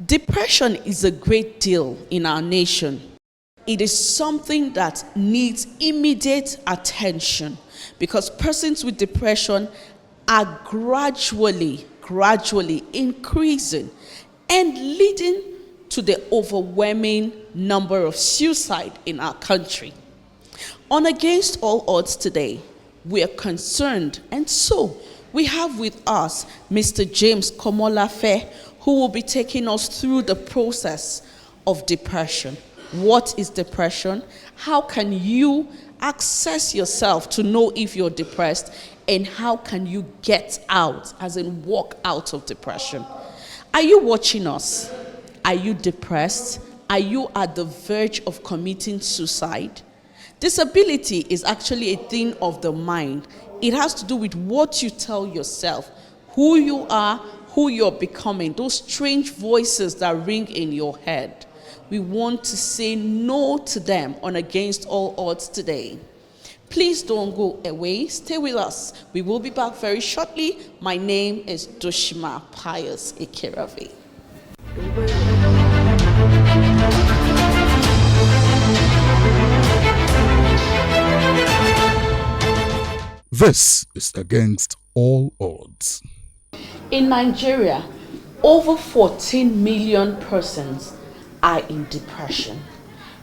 Depression is a great deal in our nation. It is something that needs immediate attention because persons with depression are gradually increasing and leading to the overwhelming number of suicide in our country. On Against All Odds today, we are concerned, and so we have with us Mr. James Komolafe, who will be taking us through the process of depression. What is depression? How can you access yourself to know if you're depressed? And how can you get out, as in walk out of depression? Are you watching us? Are you depressed? Are you at the verge of committing suicide? Disability is actually a thing of the mind. It has to do with what you tell yourself, who you are, who you're becoming, those strange voices that ring in your head. We want to say no to them on Against All Odds today. Please don't go away. Stay with us. We will be back very shortly. My name is Doshima Pius Ikeravi. This is Against All Odds. In Nigeria, over 14 million persons are in depression,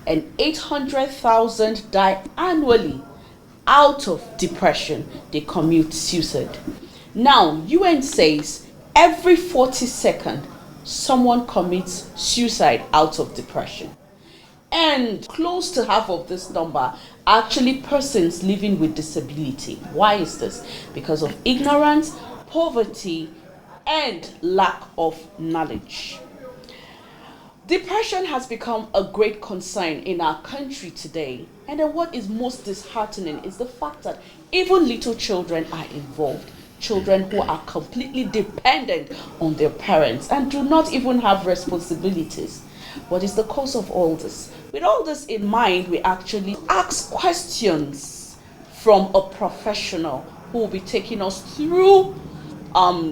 and 800,000 die annually out of depression. They commit suicide. Now, UN says every 40 seconds, someone commits suicide out of depression. And close to half of this number are actually persons living with disability. Why is this? Because of ignorance, poverty, and lack of knowledge. Depression has become a great concern in our country today. And then what is most disheartening is the fact that even little children are involved. Children who are completely dependent on their parents and do not even have responsibilities. What is the cause of all this? With all this in mind, we actually ask questions from a professional who will be taking us through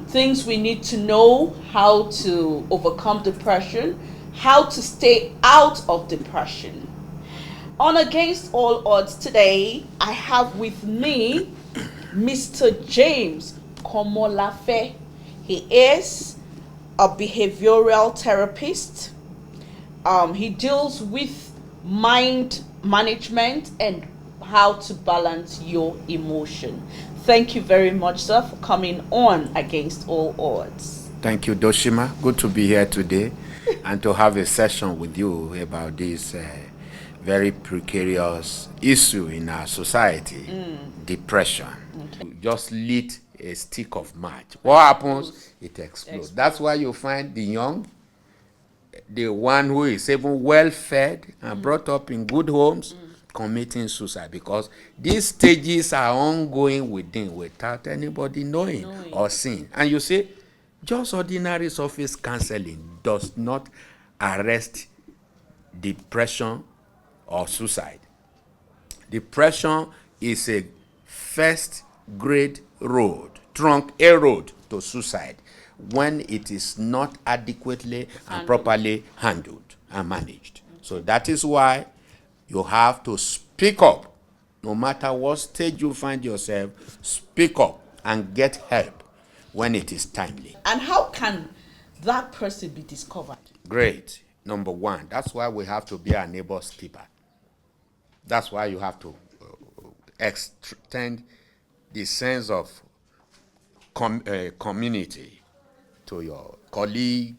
things we need to know, how to overcome depression, how to stay out of depression. On Against All Odds today, I have with me Mr. James Komolafe. He is a behavioral therapist. He deals with mind management and how to balance your emotion. Thank you very much, sir, for coming on Against All Odds. Thank you, Doshima. Good to be here today and to have a session with you about this very precarious issue in our society, depression. Okay. Just lit a stick of match. What happens? It explodes. That's why you find the young, the one who is even well fed and brought up in good homes, committing suicide, because these stages are ongoing within without anybody knowing or seeing. And you see, just ordinary surface counseling does not arrest depression or suicide. Depression is a first grade road, trunk A road to suicide when it is not adequately and properly handled and managed. So that is why you have to speak up. No matter what stage you find yourself, speak up and get help when it is timely. And how can that person be discovered? Great. Number one, that's why we have to be our neighbor's keeper. That's why you have to extend the sense of community to your colleague,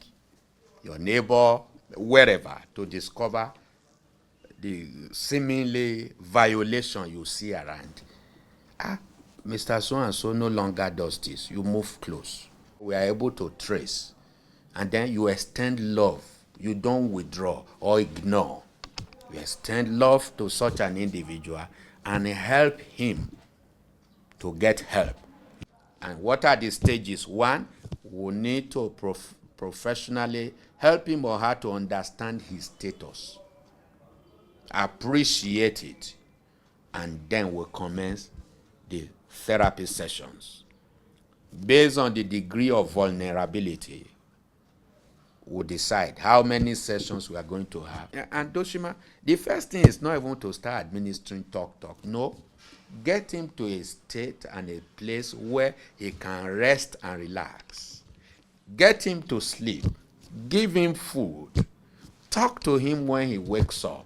your neighbor, wherever, to discover the seemingly violation you see around. Mr. So-and-so no longer does this. You move close. We are able to trace and then you extend love. You don't withdraw or ignore. You extend love to such an individual and help him to get help. And what are the stages? One, we need to professionally help him or her to understand his status, appreciate it, and then we'll commence the therapy sessions. Based on the degree of vulnerability, we'll decide how many sessions we are going to have. And Doshima, the first thing is not even to start administering talk. No. Get him to a state and a place where he can rest and relax. Get him to sleep. Give him food. Talk to him when he wakes up.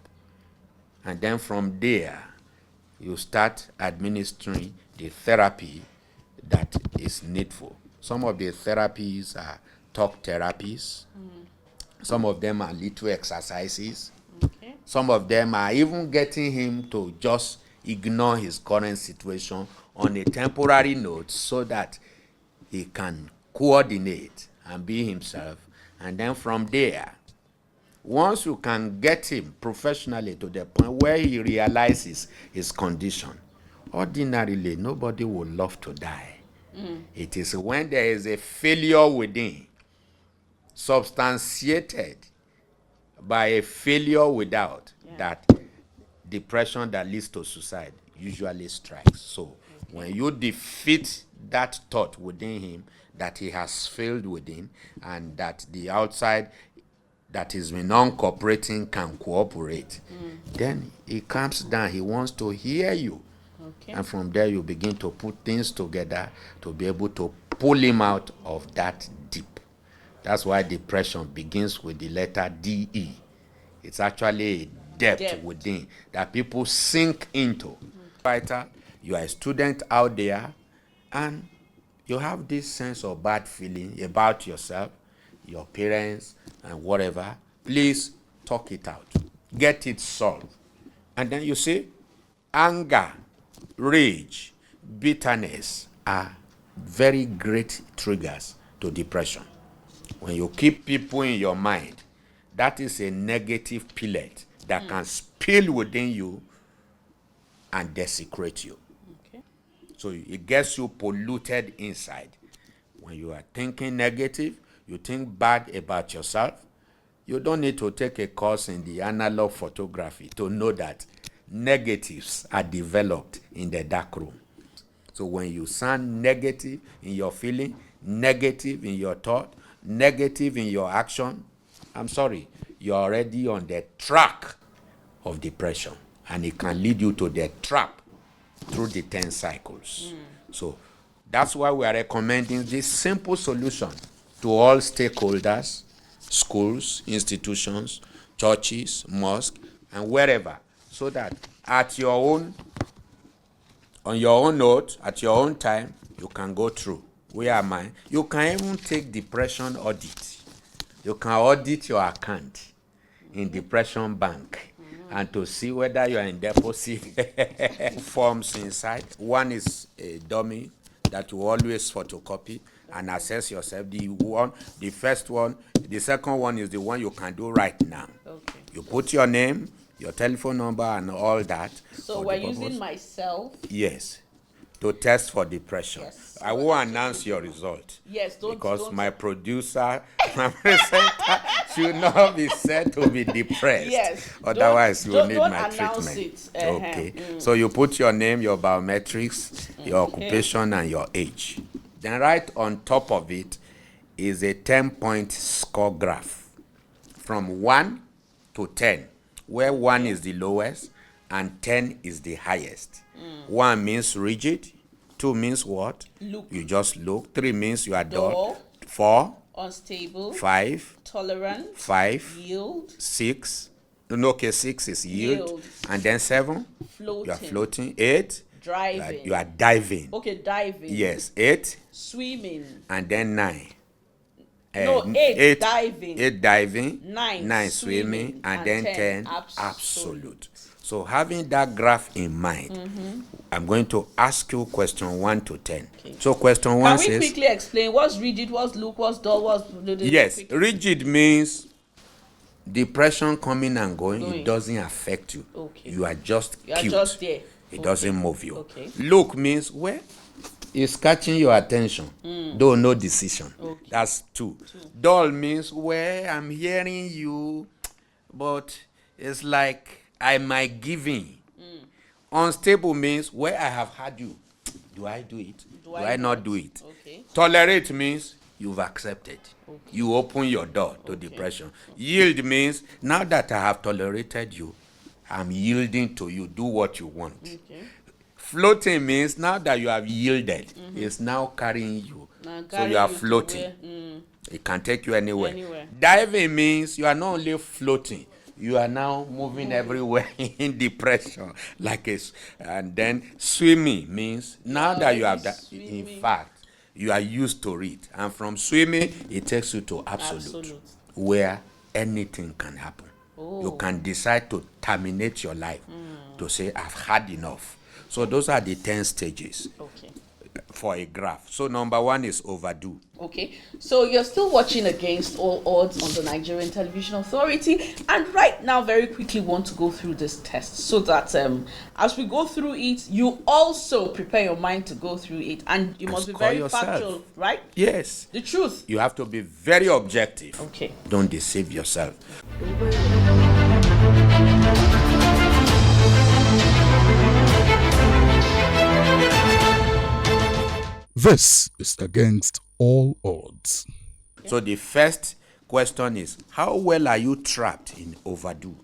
And then from there, you start administering the therapy that is needful. Some of the therapies are talk therapies. Some of them are little exercises. Okay. Some of them are even getting him to just ignore his current situation on a temporary note so that he can coordinate and be himself. And then from there, once you can get him professionally to the point where he realizes his condition, ordinarily nobody would love to die. It is when there is a failure within, substantiated by a failure without, that depression that leads to suicide usually strikes. So when you defeat that thought within him that he has failed within, and that the outside that is non-cooperating can cooperate, then he calms down. He wants to hear you. Okay. And from there you begin to put things together to be able to pull him out of that deep. That's why depression begins with the letter DE. It's actually a depth within that people sink into. Fighter, you are a student out there and you have this sense of bad feeling about yourself, your parents, and whatever. Please talk it out. Get it solved. And then you see, anger, rage, bitterness are very great triggers to depression. When you keep people in your mind, that is a negative pellet that can spill within you and desecrate you. Okay. So it gets you polluted inside. When you are thinking negative, you think bad about yourself, you don't need to take a course in the analog photography to know that negatives are developed in the dark room. So when you sound negative in your feeling, negative in your thought, negative in your action, I'm sorry, you're already on the track of depression, and it can lead you to the trap through the 10 cycles. So that's why we are recommending this simple solution to all stakeholders, schools, institutions, churches, mosques, and wherever, so that on your own note, at your own time, you can go through. Where am I? You can even take depression audit. You can audit your account in Depression Bank and to see whether you are in deposit forms inside. One is a dummy that you always photocopy and assess yourself. The first one, the second one is the one you can do right now. Okay. You put your name, your telephone number, and all that. So we're using myself. Yes, to test for depression. Yes. I will announce your result. Yes, Because my producer, my presenter, should not be said to be depressed. Yes. Otherwise, you will need don't my announce treatment. it. Okay. So you put your name, your biometrics, your occupation, and your age. Then right on top of it is a 10-point score graph from 1 to 10, where 1 is the lowest and 10 is the highest. 1 means rigid, 2 means what? Look. You just look. 3 means you are Dull. dull. 4, Unstable. 5, Tolerant. 5, Yield. 6. No, okay, 6 is yield. Yield. And then 7, Floating. you are floating. 8, Driving. you are diving. Okay, diving. Yes, 8, Swimming. and then 9. No, 8 diving. 8 diving. 9 9 swimming. And then 10 absolute. So having that graph in mind, I'm going to ask you question 1 to 10. Okay. So question 1 says... Can we quickly explain what's rigid, what's loose, what's dull, what's... Yes, rigid means depression coming and going. It doesn't affect you. Okay. You are just You are cute. just there. It doesn't move you. Okay. Look means where it's catching your attention, though no decision. Okay. That's 2. Dull means where I'm hearing you, but it's like I might give in. Unstable means where I have had you. Do I do it? Do I not do it? Okay. Tolerate means you've accepted. Okay. You open your door to depression. Okay. Yield means now that I have tolerated you, I'm yielding to you. Do what you want. Okay. Floating means now that you have yielded, it's now carrying you. So you are floating. It can take you anywhere. Diving means you are not only floating, you are now moving everywhere in depression. And then swimming means now that you have that, in fact, you are used to it. And from swimming, it takes you to absolute. Where anything can happen. Oh. You can decide to terminate your life, to say, I've had enough. So those are the 10 stages. Okay. For a graph. So number 1 is overdue. Okay, so you're still watching Against All Odds on the Nigerian Television Authority, and right now very quickly want to go through this test so that as we go through it, you also prepare your mind to go through it, and you must be very factual, right? Yes. The truth. You have to be very objective. Okay. Don't deceive yourself. This is Against All Odds. So the first question is, how well are you trapped in overdue?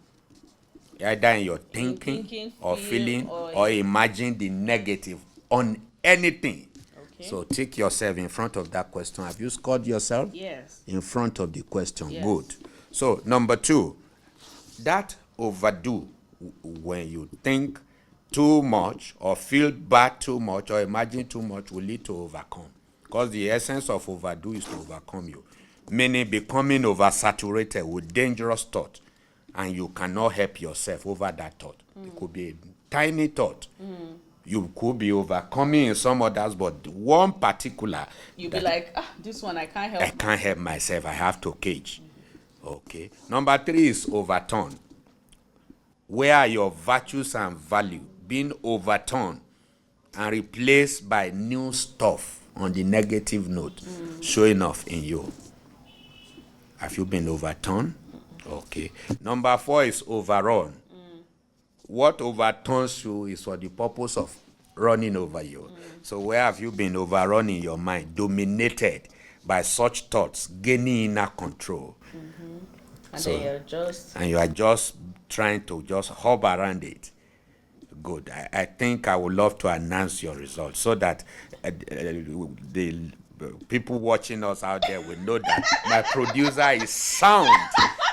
Either in your thinking or feeling or imagine the negative on anything. Okay. So take yourself in front of that question. Have you scored yourself? Yes. In front of the question. Yes. Good. So number 2, that overdue, when you think too much or feel bad too much or imagine too much, will lead to overcome. Because the essence of overdue is to overcome you. Meaning becoming oversaturated with dangerous thought, and you cannot help yourself over that thought. It could be a tiny thought. You could be overcoming in some others, but one particular, you'll be like, this one I can't help. I can't help myself. I have to cage. Okay. Number 3 is overturn. Where are your virtues and value being overturned and replaced by new stuff on the negative note showing off in you? Have you been overturned? Okay. Number 4 is overrun. What overturns you is for the purpose of running over you. So where have you been overrun in your mind, dominated by such thoughts, gaining inner control? And so, then you are just trying to just hop around it. Good. I think I would love to announce your results so that the people watching us out there will know that my producer is sound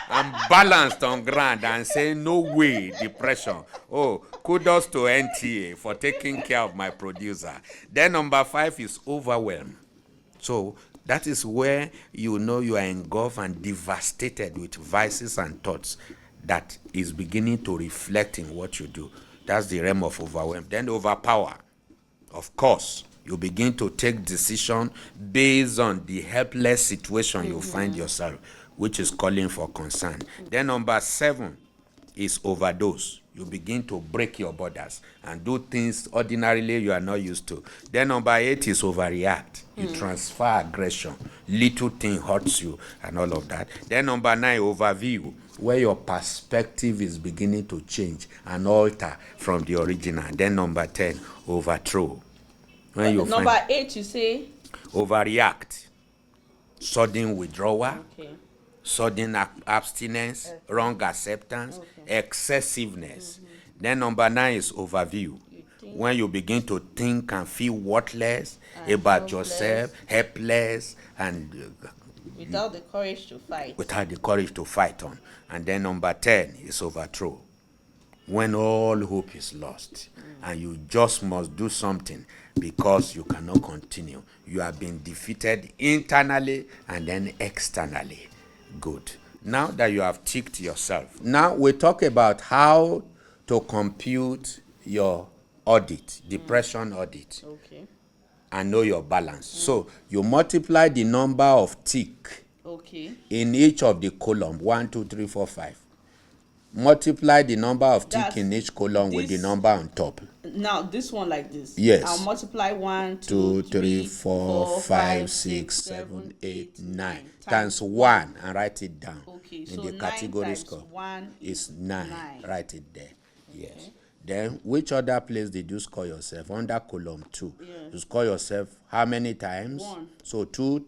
and balanced on ground and saying, no way, depression. Oh, kudos to NTA for taking care of my producer. Then number 5 is overwhelm. So that is where you know you are engulfed and devastated with vices and thoughts that is beginning to reflect in what you do. That's the realm of overwhelm. Then overpower. Of course, you begin to take decision based on the helpless situation you find yourself, which is calling for concern. Then number 7 is overdose. You begin to break your borders and do things ordinarily you are not used to. Then number 8 is overreact. You transfer aggression. Little thing hurts you and all of that. Then number 9, overview, where your perspective is beginning to change and alter from the original. Then number 10, overthrow. When you number 8, you say? Overreact. Sudden withdrawal. Okay. Sudden abstinence, wrong acceptance, excessiveness. Then number 9 is overview. When you begin to think and feel worthless about yourself, helpless, and without the courage to fight. Without the courage to fight on. And then number 10 is overthrow. When all hope is lost and you just must do something because you cannot continue. You have been defeated internally and then externally. Good. Now that you have ticked yourself, now we talk about how to compute your audit, depression audit, Okay. and know your balance. So you multiply the number of tick Okay. in each of the column, 1, 2, 3, 4, 5. Multiply the number of tick That's in each column with the this- number on top. Now this one like this. Yes. I'll multiply 1, 2, 2, 3, 3, 4, 5, 6, 7, 8, 9 times 1, and write it down. Okay, in so the 9 category times score 1 is 9. 9. Write it there. Yes. Then which other place did you score yourself? Under column 2. Yeah. You score yourself how many times? 1. So 2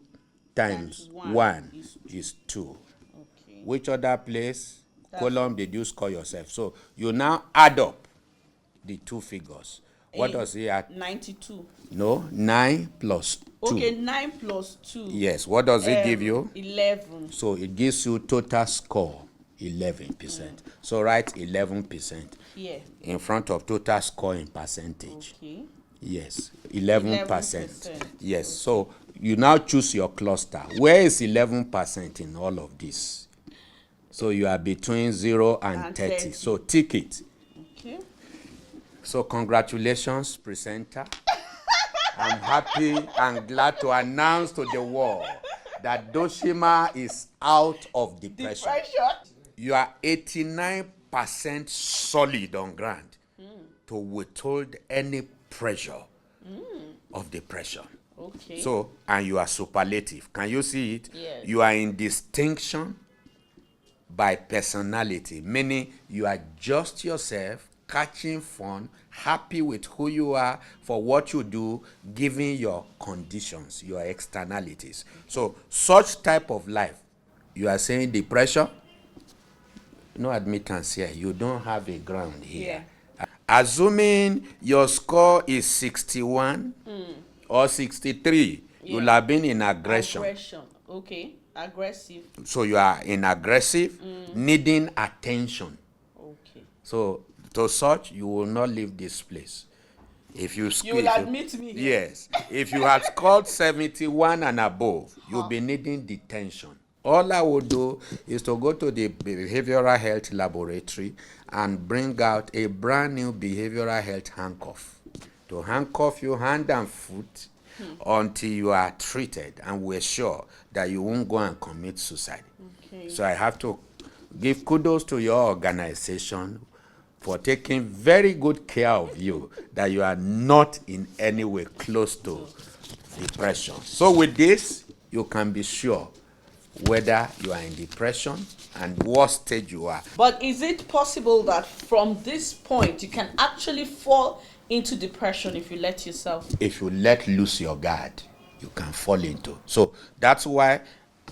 times 1 is 2. Okay. Which other place column did you score yourself? So you now add up the two figures. What does it add? 92. No, 9 plus 2. Okay, 9 plus 2. Yes, what does it give you? 11. So it gives you total score 11%. So write 11% Here. in front of total score in percentage. Okay. Yes, 11%. 11%. Yes, so you now choose your cluster. Where is 11% in all of this? So you are between 0 and 30. So tick it. Okay. So congratulations, presenter. I'm happy and glad to announce to the world that Doshima is out of depression. You are 89% solid on ground to withhold any pressure of depression. Okay. So, and you are superlative. Can you see it? Yes. You are in distinction by personality, meaning you are just yourself, catching fun, happy with who you are for what you do, given your conditions, your externalities. So such type of life, you are saying depression, no admittance here, you don't have a ground here. Assuming your score is 61 or 63, you'll have been in aggression. Okay. Aggressive. So you are in aggressive, needing attention. Okay. So to such, you will not leave this place. If you will admit me. Yes. If you had scored 71 and above, you'll be needing detention. All I would do is to go to the behavioral health laboratory and bring out a brand new behavioral health handcuff. To handcuff you hand and foot until you are treated and we're sure that you won't go and commit suicide. Okay. So I have to give kudos to your organization for taking very good care of you, that you are not in any way close to depression. So with this, you can be sure whether you are in depression and what stage you are. But is it possible that from this point you can actually fall into depression if you let yourself? If you let loose your guard, you can fall into. So that's why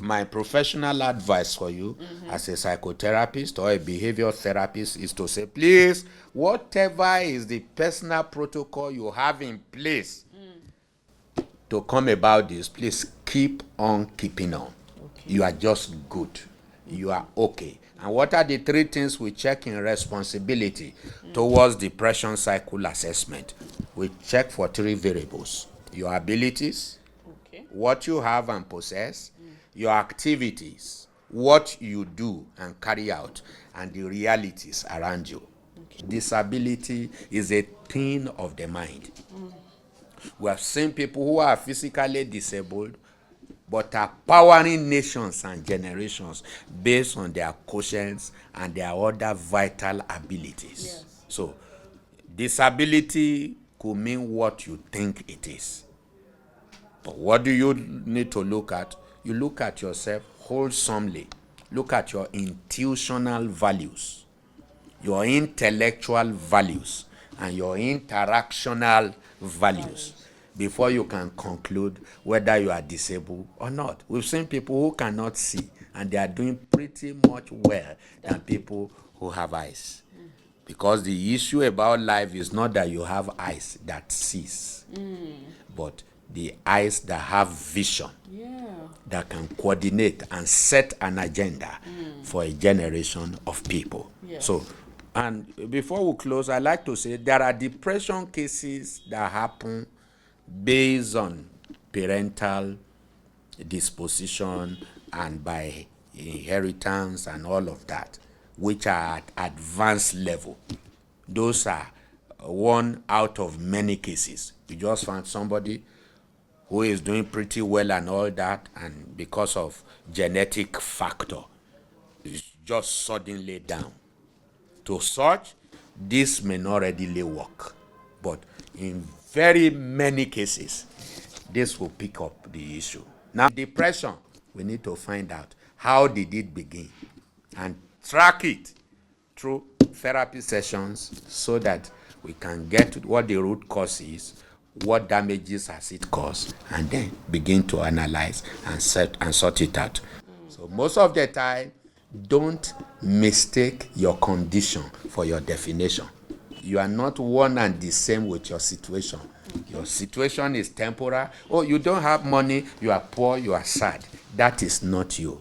my professional advice for you as a psychotherapist or a behavior therapist is to say, please, whatever is the personal protocol you have in place to come about this, please keep on keeping on. Okay. You are just good. You are okay. And what are the 3 things we check in responsibility towards depression cycle assessment? We check for 3 variables: your abilities, what you have and possess, your activities, what you do and carry out, and the realities around you. Okay. Disability is a thing of the mind. We have seen people who are physically disabled but are powering nations and generations based on their quotients and their other vital abilities. Yes. So disability could mean what you think it is. But what do you need to look at? You look at yourself wholesomely. Look at your intuitional values, your intellectual values, and your interactional values before you can conclude whether you are disabled or not. We've seen people who cannot see, and they are doing pretty much well than people who have eyes. Because the issue about life is not that you have eyes that sees, but the eyes that have vision, that can coordinate and set an agenda for a generation of people. Yes. So, and before we close, I like to say there are depression cases that happen based on parental disposition and by inheritance and all of that, which are at advanced level. Those are one out of many cases. You just find somebody who is doing pretty well and all that, and because of genetic factor, is just suddenly down. To such, this may not readily work, but in very many cases, this will pick up the issue. Now, depression, we need to find out how did it begin and track it through therapy sessions so that we can get to what the root cause is, what damages has it caused, and then begin to analyze and sort it out. So most of the time, don't mistake your condition for your definition. You are not one and the same with your situation. Your situation is temporal. Oh, you don't have money, you are poor, you are sad. That is not you.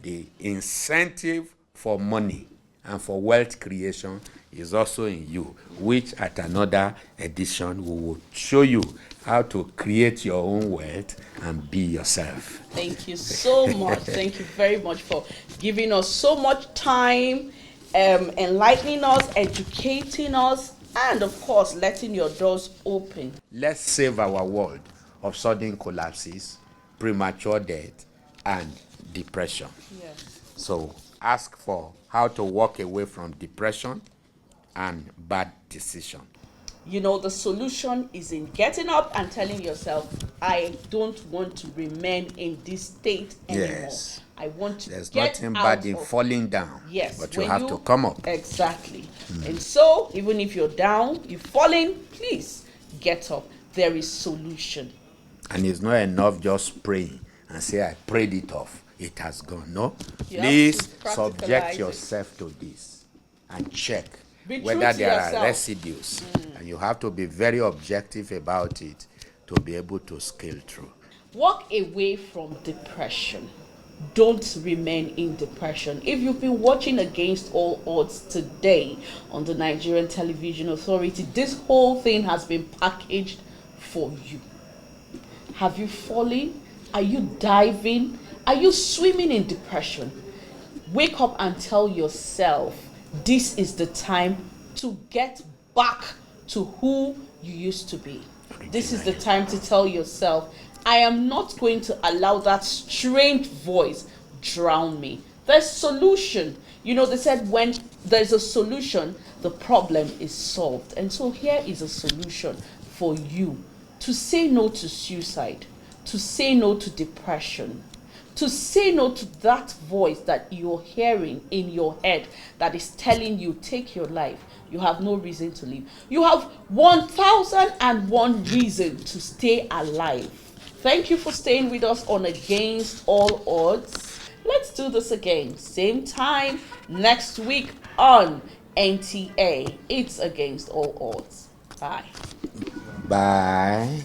The incentive for money and for wealth creation is also in you, which at another edition we will show you how to create your own wealth and be yourself. Thank you so much. Thank you very much for giving us so much time, enlightening us, educating us, and of course, letting your doors open. Let's save our world of sudden collapses, premature death, and depression. Yes. So ask for how to walk away from depression and bad decision. You know, the solution is in getting up and telling yourself, I don't want to remain in this state anymore. Yes. I want to There's get nothing out bad in of. falling down. Yes, But you when have to come up. Exactly. And so, even if you're down, you're falling, please get up. There is solution. And it's not enough just praying and say, I prayed it off. It has gone. No. You have Please to practicalize subject it. yourself to this and check Be true whether to there yourself. are residues. And you have to be very objective about it to be able to scale through. Walk away from depression. Don't remain in depression. If you've been watching Against All Odds today on the Nigerian Television Authority, this whole thing has been packaged for you. Have you fallen? Are you diving? Are you swimming in depression? Wake up and tell yourself, this is the time to get back to who you used to be. This is the time to tell yourself, I am not going to allow that strange voice drown me. There's solution. You know, they said when there's a solution, the problem is solved. And so here is a solution for you to say no to suicide, to say no to depression, to say no to that voice that you're hearing in your head that is telling you, take your life. You have no reason to live. You have 1,001 reason to stay alive. Thank you for staying with us on Against All Odds. Let's do this again. Same time next week on NTA. It's Against All Odds. Bye. Bye.